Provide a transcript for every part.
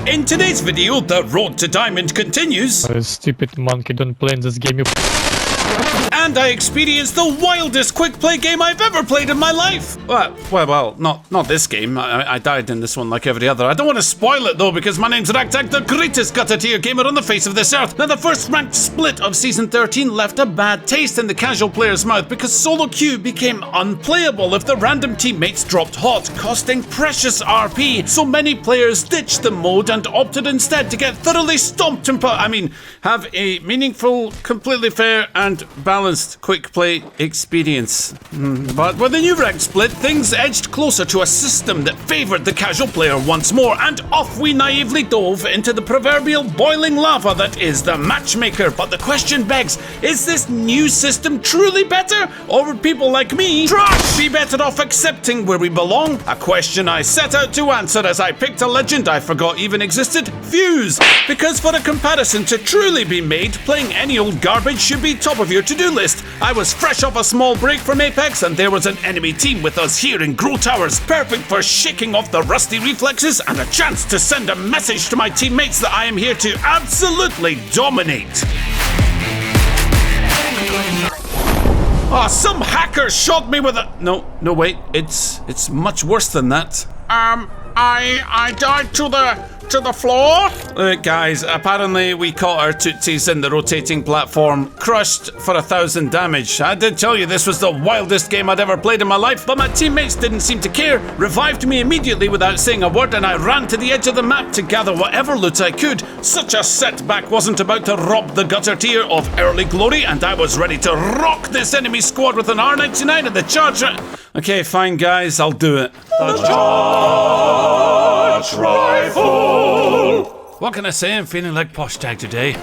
In today's video, the road to diamond continues. Stupid monkey, don't play in this game, you... And I experienced the wildest quick play game I've ever played in my life. Well, not this game. I died in this one like every other. I don't want to spoil it though, because my name's Ragtag, the greatest gutter tier gamer on the face of this earth. Now, the first ranked split of season 13 left a bad taste in the casual player's mouth because solo queue became unplayable if the random teammates dropped hot, costing precious RP. So many players ditched the mode and opted instead to get thoroughly stomped and have a meaningful, completely fair and balanced quick play experience. But with the new ranked split, things edged closer to a system that favoured the casual player once more, and off we naively dove into the proverbial boiling lava that is the matchmaker. But the question begs, is this new system truly better? Or would people like me be better off accepting where we belong? A question I set out to answer as I picked a legend I forgot even existed, Fuse. Because for a comparison to truly be made, playing any old garbage should be top of your to-do list. I was fresh off a small break from Apex and there was an enemy team with us here in Grow Towers, perfect for shaking off the rusty reflexes and a chance to send a message to my teammates that I am here to absolutely dominate. Some hacker shot me with a... No, wait, it's much worse than that. I died to the floor? Guys, apparently we caught our tootsies in the rotating platform, crushed for 1,000 damage. I did tell you this was the wildest game I'd ever played in my life, but my teammates didn't seem to care, revived me immediately without saying a word, and I ran to the edge of the map to gather whatever loot I could. Such a setback wasn't about to rob the gutter tier of early glory, and I was ready to rock this enemy squad with an R99 and the charger. Okay, fine guys, I'll do it. The charge rifle! What can I say? I'm feeling like Posh Tag today.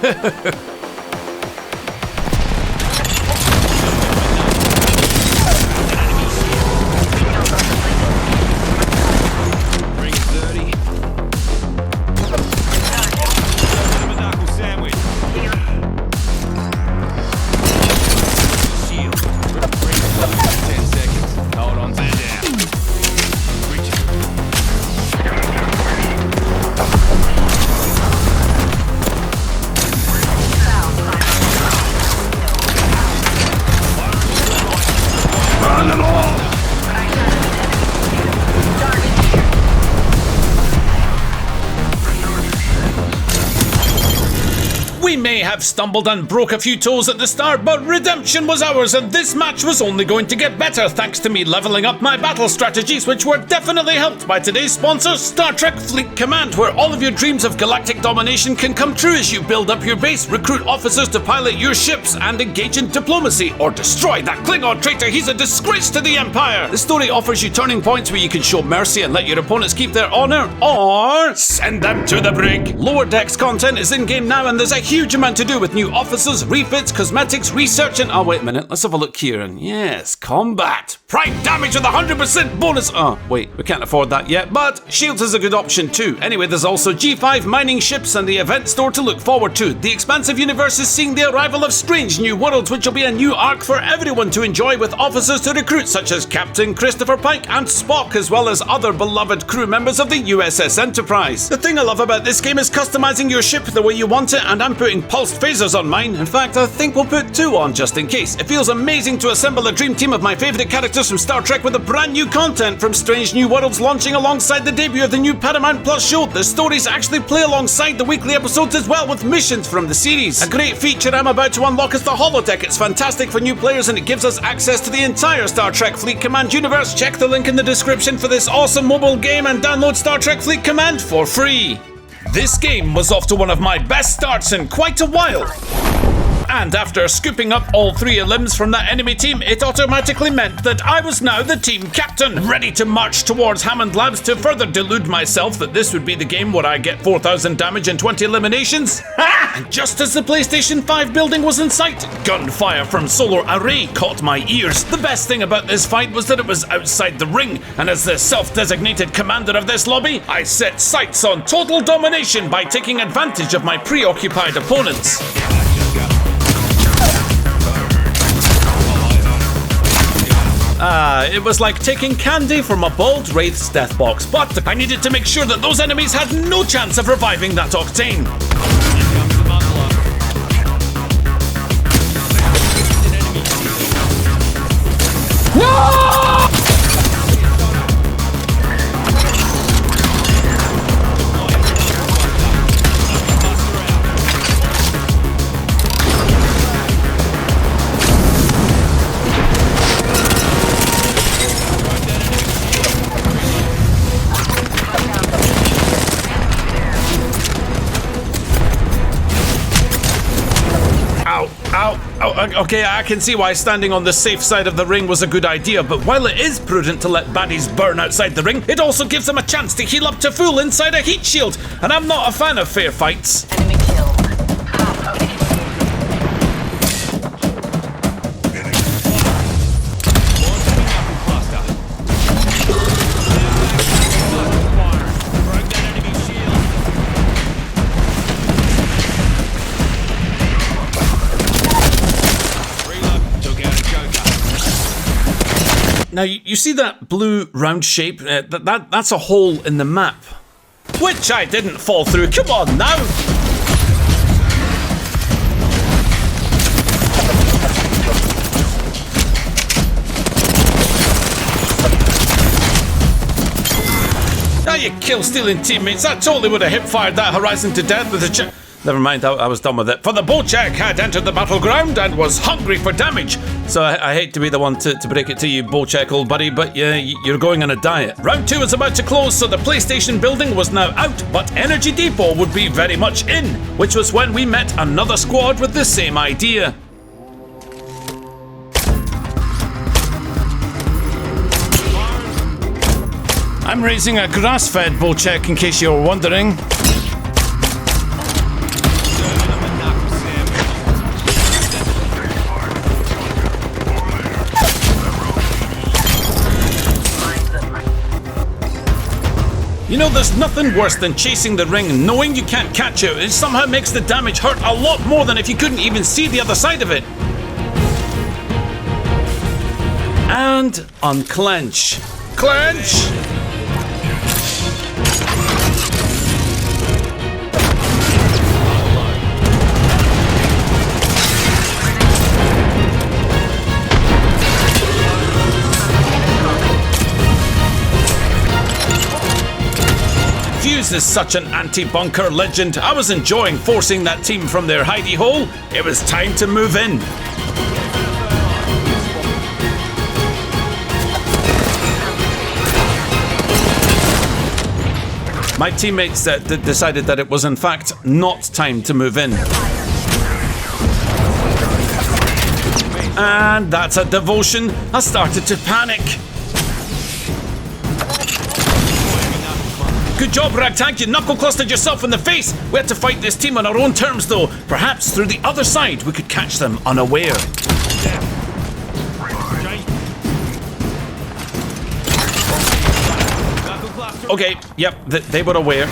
We may have stumbled and broke a few toes at the start, but redemption was ours, and this match was only going to get better thanks to me leveling up my battle strategies, which were definitely helped by today's sponsor, Star Trek Fleet Command, where all of your dreams of galactic domination can come true as you build up your base, recruit officers to pilot your ships, and engage in diplomacy, or destroy that Klingon traitor. He's a disgrace to the Empire. The story offers you turning points where you can show mercy and let your opponents keep their honor, or send them to the brig. Lower Decks content is in-game now, and there's a huge amount to do with new officers, refits, cosmetics, research, and... Oh, wait a minute. Let's have a look here. And yes, combat. Prime damage with 100% bonus. Oh, wait. We can't afford that yet, but shields is a good option too. Anyway, there's also G5 mining ships and the event store to look forward to. The expansive universe is seeing the arrival of strange new worlds, which will be a new arc for everyone to enjoy, with officers to recruit such as Captain Christopher Pike and Spock, as well as other beloved crew members of the USS Enterprise. The thing I love about this game is customizing your ship the way you want it, and I'm putting pulsed phasers on mine. In fact, I think we'll put 2 on just in case. It feels amazing to assemble a dream team of my favourite characters from Star Trek with a brand new content from Strange New Worlds launching alongside the debut of the new Paramount Plus show. The stories actually play alongside the weekly episodes as well, with missions from the series. A great feature I'm about to unlock is the holodeck. It's fantastic for new players and it gives us access to the entire Star Trek Fleet Command universe. Check the link in the description for this awesome mobile game and download Star Trek Fleet Command for free. This game was off to one of my best starts in quite a while. And after scooping up all 3 limbs from that enemy team, it automatically meant that I was now the team captain, ready to march towards Hammond Labs to further delude myself that this would be the game where I get 4,000 damage and 20 eliminations. And just as the PlayStation 5 building was in sight, gunfire from Solar Array caught my ears. The best thing about this fight was that it was outside the ring, and as the self-designated commander of this lobby, I set sights on total domination by taking advantage of my preoccupied opponents. It was like taking candy from a bald Wraith's death box, but I needed to make sure that those enemies had no chance of reviving that octane. No! Okay, I can see why standing on the safe side of the ring was a good idea, but while it is prudent to let baddies burn outside the ring, it also gives them a chance to heal up to full inside a heat shield, and I'm not a fan of fair fights. Enemy kill. Now, you see that blue round shape? That's a hole in the map. Which I didn't fall through. Come on now! Now you kill-stealing teammates. That totally would have hip-fired that Horizon to death with a Never mind, I was done with it. For the Bocek had entered the battleground and was hungry for damage. So I hate to be the one to break it to you, Bocek, old buddy, but yeah, you're going on a diet. Round 2 is about to close, so the PlayStation building was now out, but Energy Depot would be very much in, which was when we met another squad with the same idea. I'm raising a grass-fed Bocek, in case you were wondering. You know, there's nothing worse than chasing the ring and knowing you can't catch it. It somehow makes the damage hurt a lot more than if you couldn't even see the other side of it. And unclench. Clench! Fuse is such an anti-bunker legend. I was enjoying forcing that team from their hidey hole. It was time to move in. My teammates decided that it was in fact not time to move in. And that's a devotion. I started to panic. Good job, Ragtag, you knuckle-clustered yourself in the face. We had to fight this team on our own terms, though. Perhaps through the other side we could catch them unaware. Okay, yep, they were aware.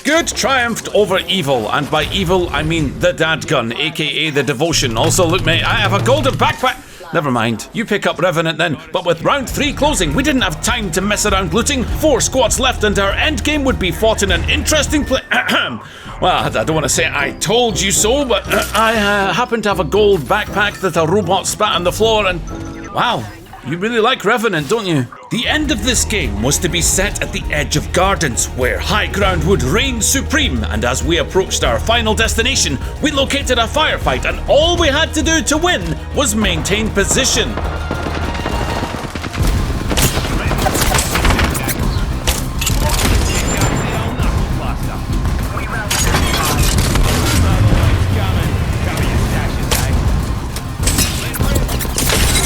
Good triumphed over evil, and by evil I mean the dadgun, aka the devotion. Also, look mate, I have a golden backpack. Never mind, you pick up Revenant then. But with round 3 closing, we didn't have time to mess around looting. 4 squads left and our endgame would be fought in an interesting place. Well, I don't want to say I told you so, but I happen to have a gold backpack that a robot spat on the floor and... Wow, you really like Revenant, don't you? The end of this game was to be set at the edge of gardens, where high ground would reign supreme, and as we approached our final destination, we located a firefight, and all we had to do to win was maintain position.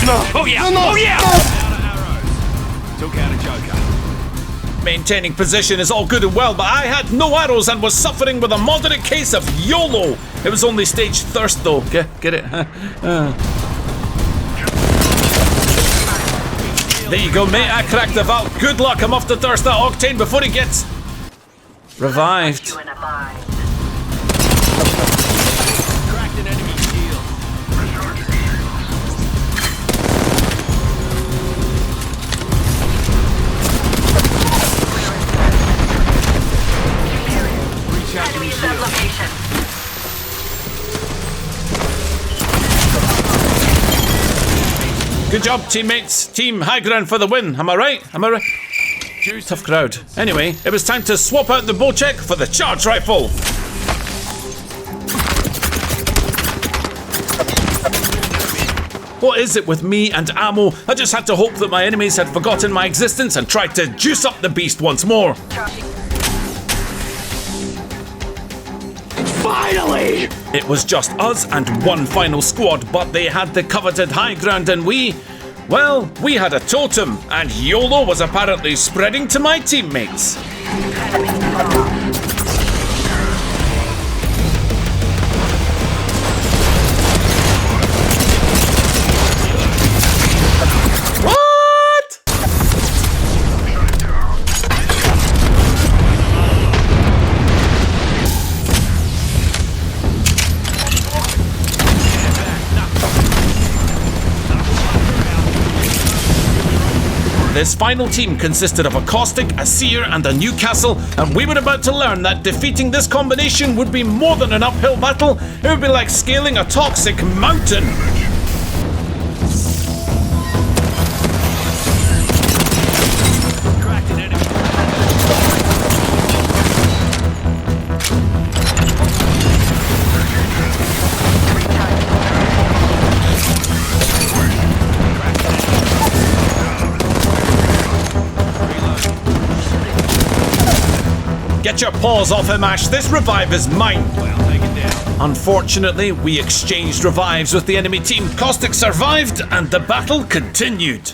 No. Oh yeah! No. Oh yeah! No. Took out a Joker. Maintaining position is all good and well, but I had no arrows and was suffering with a moderate case of YOLO. It was only stage thirst though. Get it? There you go, mate. I cracked the valve. Good luck. I'm off to thirst that octane before he gets revived. Good job, teammates. Team high ground for the win. Am I right? Am I right? Tough crowd. Anyway, it was time to swap out the bow check for the charge rifle. What is it with me and ammo? I just had to hope that my enemies had forgotten my existence and tried to juice up the beast once more. Finally! It was just us and one final squad, but they had the coveted high ground and we had a totem, and YOLO was apparently spreading to my teammates. This final team consisted of a Caustic, a Seer, and a Newcastle, and we were about to learn that defeating this combination would be more than an uphill battle. It would be like scaling a toxic mountain. Get your paws off him, Ash. This revive is mine. Unfortunately, we exchanged revives with the enemy team. Caustic survived, and the battle continued.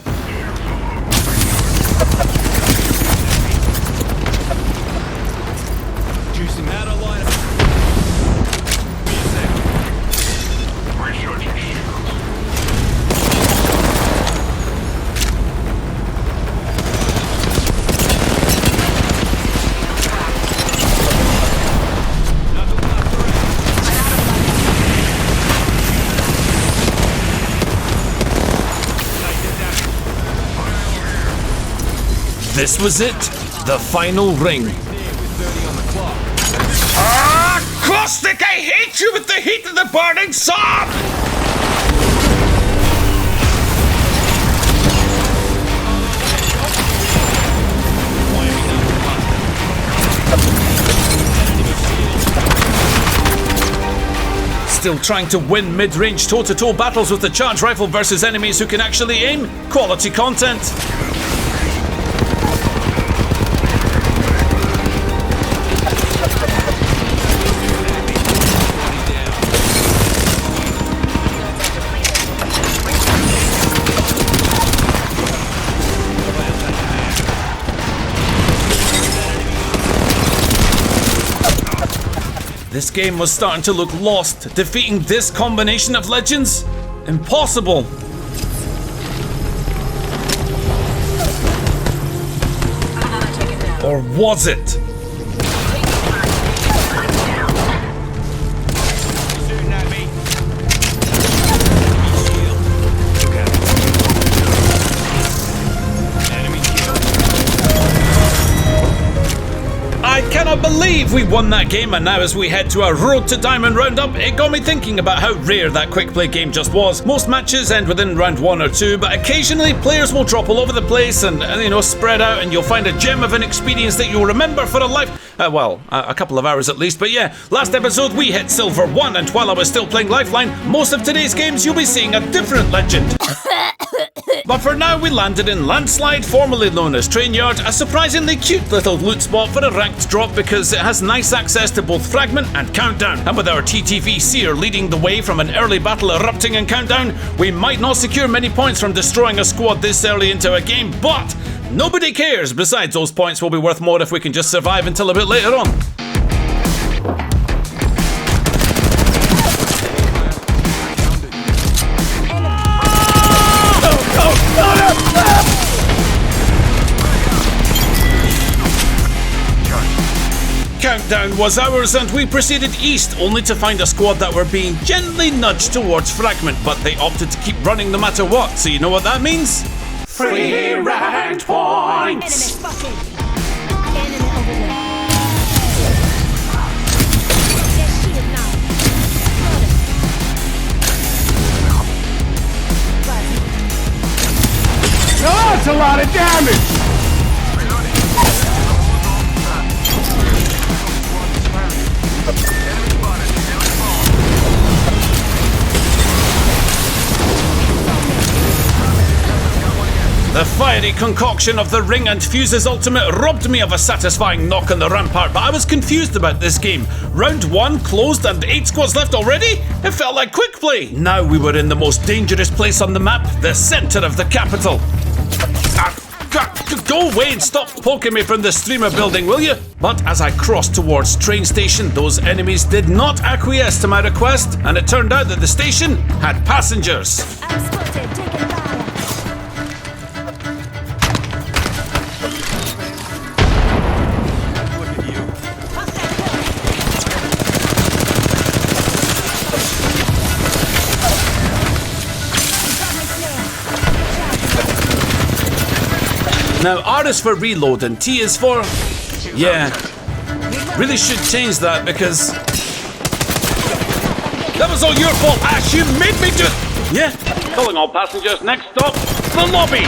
This was it, the final ring. Caustic, I hate you with the heat of the burning sun! Still trying to win mid-range toe-to-toe battles with the charge rifle versus enemies who can actually aim? Quality content. This game was starting to look lost. Defeating this combination of legends? Impossible. Or was it? I cannot believe we won that game, and now as we head to our Road to Diamond roundup, it got me thinking about how rare that quick play game just was. Most matches end within round 1 or 2, but occasionally players will drop all over the place and spread out, and you'll find a gem of an experience that you'll remember for a a couple of hours at least. But yeah, last episode we hit Silver 1, and while I was still playing Lifeline, most of today's games you'll be seeing a different legend. But for now, we landed in Landslide, formerly known as Train Yard, a surprisingly cute little loot spot for a ranked drop because it has nice access to both Fragment and Countdown. And with our TTV Seer leading the way from an early battle erupting in Countdown, we might not secure many points from destroying a squad this early into a game, but Nobody cares. Besides, those points will be worth more if we can just survive until a bit later on. Countdown was ours and we proceeded east, only to find a squad that were being gently nudged towards fragment, but they opted to keep running no matter what, so you know what that means? Free ranked points! Enemy spotted. Enemy over there. There's shield now. Oh, that's a lot of damage! The fiery concoction of the Ring and Fuse's ultimate robbed me of a satisfying knock on the rampart, but I was confused about this game. Round 1 closed and 8 squads left already? It felt like Quickplay. Now we were in the most dangerous place on the map, the centre of the capital. Go away and stop poking me from the streamer building, will you? But as I crossed towards train station, those enemies did not acquiesce to my request, and it turned out that the station had passengers. I'm spotted. Taking fire. Now R is for reload and T is for... yeah. Really should change that because... that was all your fault, Ash! You made me do... yeah. Calling all passengers, next stop, the lobby!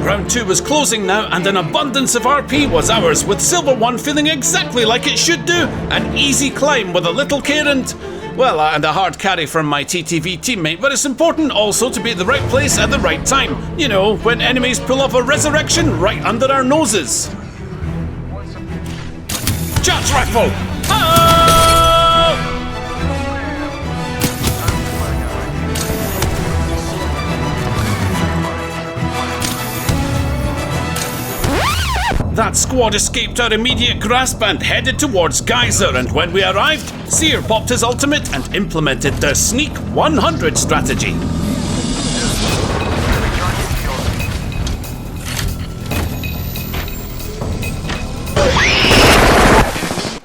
Round 2 was closing now, and an abundance of RP was ours, with Silver 1 feeling exactly like it should do. An easy climb with a little care and... well, and a hard carry from my TTV teammate, but it's important also to be at the right place at the right time. You know, when enemies pull off a resurrection right under our noses. Charge rifle! Oh! That squad escaped our immediate grasp and headed towards Geyser, and when we arrived, Seer popped his ultimate and implemented the Sneak 100 strategy.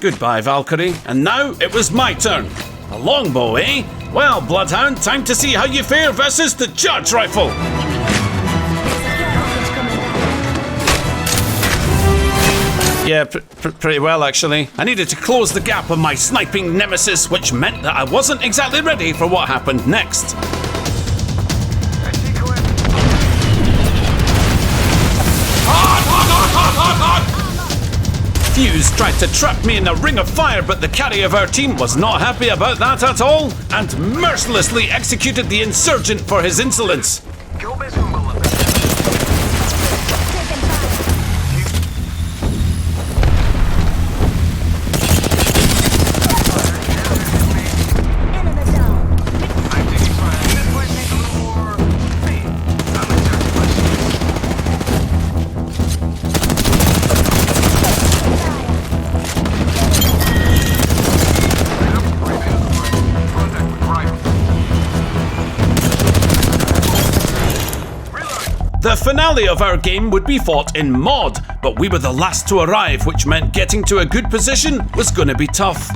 Goodbye, Valkyrie, and now it was my turn. A longbow, eh? Well, Bloodhound, time to see how you fare versus the charge rifle. Yeah, pretty well actually. I needed to close the gap of my sniping nemesis, which meant that I wasn't exactly ready for what happened next. Fuse tried to trap me in a ring of fire, but the carry of our team was not happy about that at all, and mercilessly executed the insurgent for his insolence. The finale of our game would be fought in mod, but we were the last to arrive, which meant getting to a good position was gonna be tough.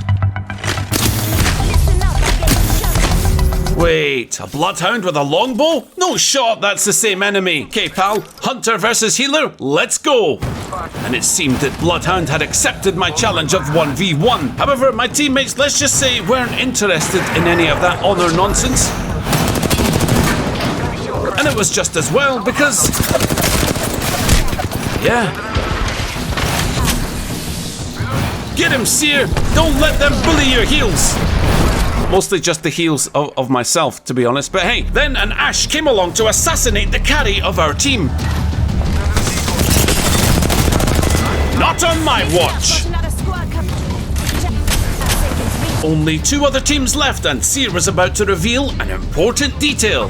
Wait, a Bloodhound with a longbow? No shot, that's the same enemy. Okay, pal, Hunter versus Healer, let's go. And it seemed that Bloodhound had accepted my challenge of 1v1. However, my teammates, let's just say, weren't interested in any of that honor nonsense. And it was just as well, because... yeah. Get him, Seer! Don't let them bully your heals! Mostly just the heals of myself, to be honest. But hey, then an Ash came along to assassinate the carry of our team. Not on my watch! Only 2 other teams left, and Seer was about to reveal an important detail.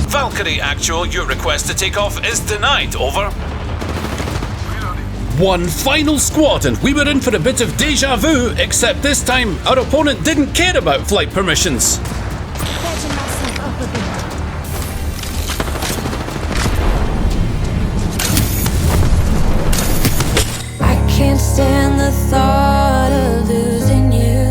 Valkyrie Actual, your request to take off is denied, over. One final squad and we were in for a bit of deja vu, except this time our opponent didn't care about flight permissions. Catching myself up a bit. I can't stand the thought of losing you.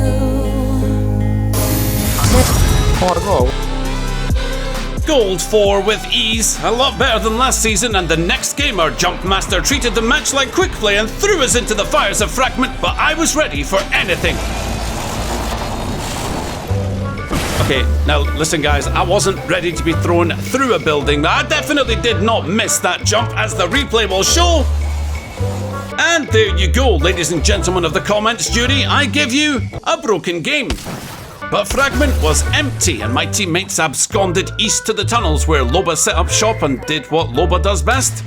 Gold 4 with ease, a lot better than last season, and the next game our Jumpmaster treated the match like Quickplay and threw us into the fires of Fragment, but I was ready for anything. Okay, now listen guys, I wasn't ready to be thrown through a building. I definitely did not miss that jump, as the replay will show. And there you go, ladies and gentlemen of the comments jury, I give you a broken game. But Fragment was empty and my teammates absconded east to the tunnels where Loba set up shop and did what Loba does best.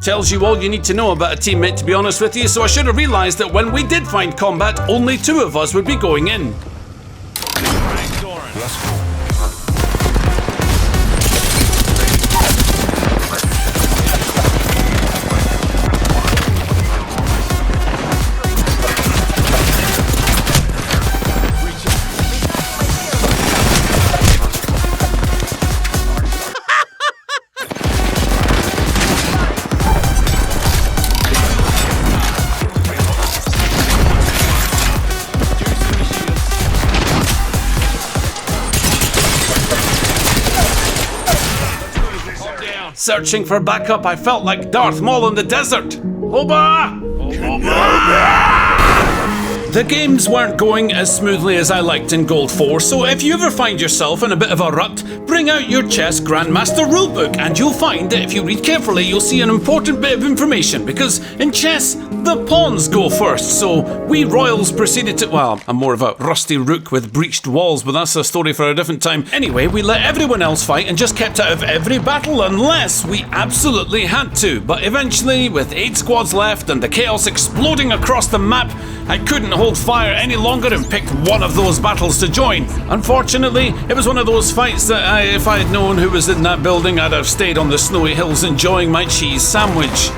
Tells you all you need to know about a teammate, to be honest with you, so I should have realised that when we did find combat, only 2 of us would be going in. Searching for backup, I felt like Darth Maul in the desert. Loba! The games weren't going as smoothly as I liked in Gold 4, so if you ever find yourself in a bit of a rut, bring out your chess Grandmaster rulebook and you'll find that if you read carefully, you'll see an important bit of information, because in chess, the pawns go first, so we royals proceeded to... Well, I'm more of a rusty rook with breached walls, but that's a story for a different time. Anyway, we let everyone else fight and just kept out of every battle unless we absolutely had to. But eventually, with 8 squads left and the chaos exploding across the map, I couldn't hold fire any longer and picked one of those battles to join. Unfortunately, it was one of those fights that if I had known who was in that building, I'd have stayed on the snowy hills enjoying my cheese sandwich.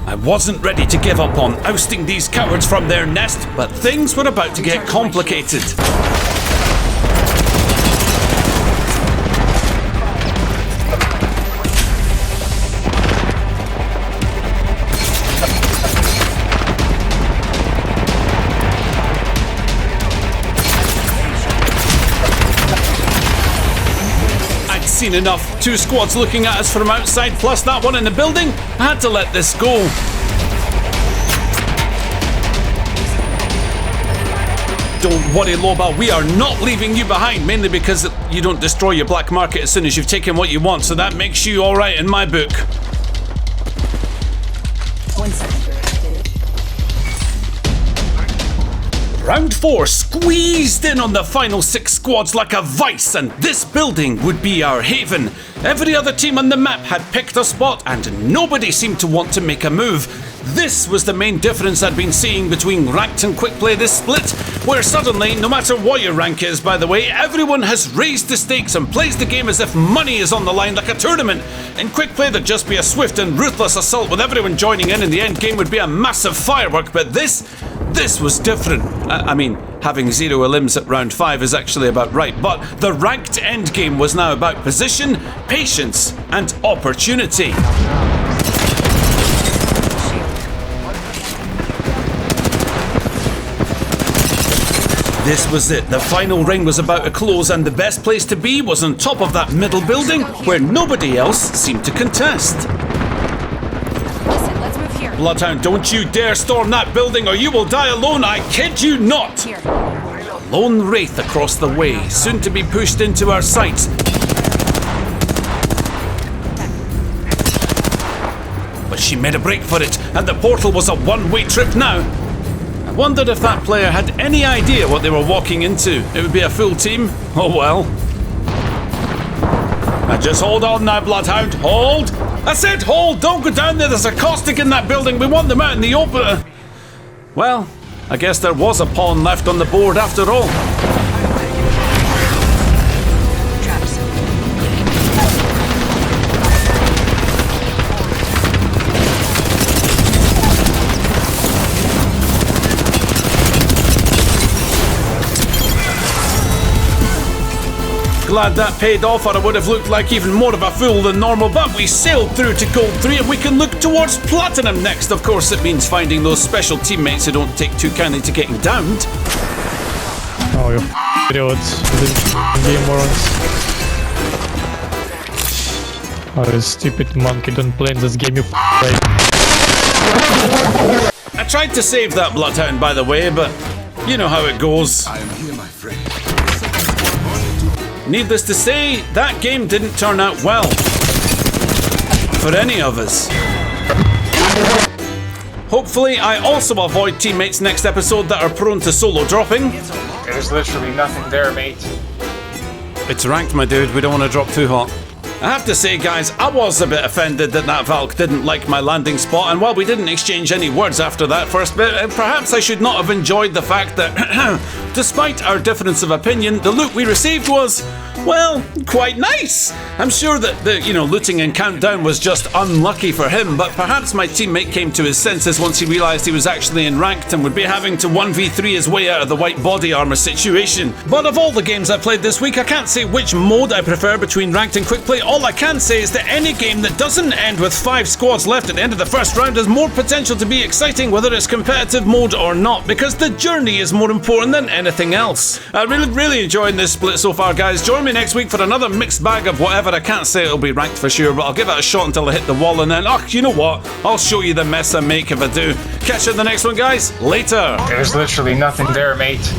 I wasn't ready to give up on ousting these cowards from their nest, but things were about to get complicated. I'd seen enough. 2 squads looking at us from outside, plus that one in the building. I had to let this go. Don't worry, Loba, we are not leaving you behind, mainly because you don't destroy your black market as soon as you've taken what you want, so that makes you alright in my book. 1 second. Round 4 squeezed in on the final 6 squads like a vice, and this building would be our haven. Every other team on the map had picked a spot and nobody seemed to want to make a move. This was the main difference I'd been seeing between Ranked and Quickplay this split, where suddenly, no matter what your rank is by the way, everyone has raised the stakes and plays the game as if money is on the line like a tournament. In Quickplay there'd just be a swift and ruthless assault with everyone joining in and the end game would be a massive firework, but this was different. I mean, having 0 elims at round 5 is actually about right, but the ranked endgame was now about position, patience, and opportunity. This was it. The final ring was about to close, and the best place to be was on top of that middle building where nobody else seemed to contest. Listen, let's move here. Bloodhound, don't you dare storm that building or you will die alone, I kid you not! A lone wraith across the way, soon to be pushed into our sights. But she made a break for it, and the portal was a one-way trip now. I wondered if that player had any idea what they were walking into. It would be a full team. Oh well. Now just hold on now, Bloodhound. Hold! I said hold! Don't go down there. There's a caustic in that building. We want them out in the open. Well, I guess there was a pawn left on the board after all. Glad that paid off, or I would have looked like even more of a fool than normal, but we sailed through to Gold 3 and we can look towards Platinum next. Of course, it means finding those special teammates who don't take too kindly to getting downed. Oh, you idiots. Game morons. Oh, you stupid monkey, don't play in this game, you play. I tried to save that Bloodhound, by the way, but you know how it goes. I am here, my friend. Needless to say, that game didn't turn out well. For any of us. Hopefully, I also avoid teammates next episode that are prone to solo dropping. There's literally nothing there, mate. It's ranked, my dude. We don't want to drop too hot. I have to say, guys, I was a bit offended that Valk didn't like my landing spot, and while we didn't exchange any words after that first bit, perhaps I should not have enjoyed the fact that, despite our difference of opinion, the loot we received was, well, quite nice. I'm sure that the, looting in Countdown was just unlucky for him, but perhaps my teammate came to his senses once he realised he was actually in ranked and would be having to 1v3 his way out of the white body armour situation. But of all the games I played this week, I can't say which mode I prefer between ranked and quickplay. All I can say is that any game that doesn't end with 5 squads left at the end of the first round has more potential to be exciting, whether it's competitive mode or not, because the journey is more important than anything else. I'm really enjoying this split so far, guys. Join me next week for another mixed bag of whatever. I can't say it'll be ranked for sure, but I'll give it a shot until I hit the wall, and then, you know what? I'll show you the mess I make if I do. Catch you in the next one, guys. Later. There's literally nothing there, mate.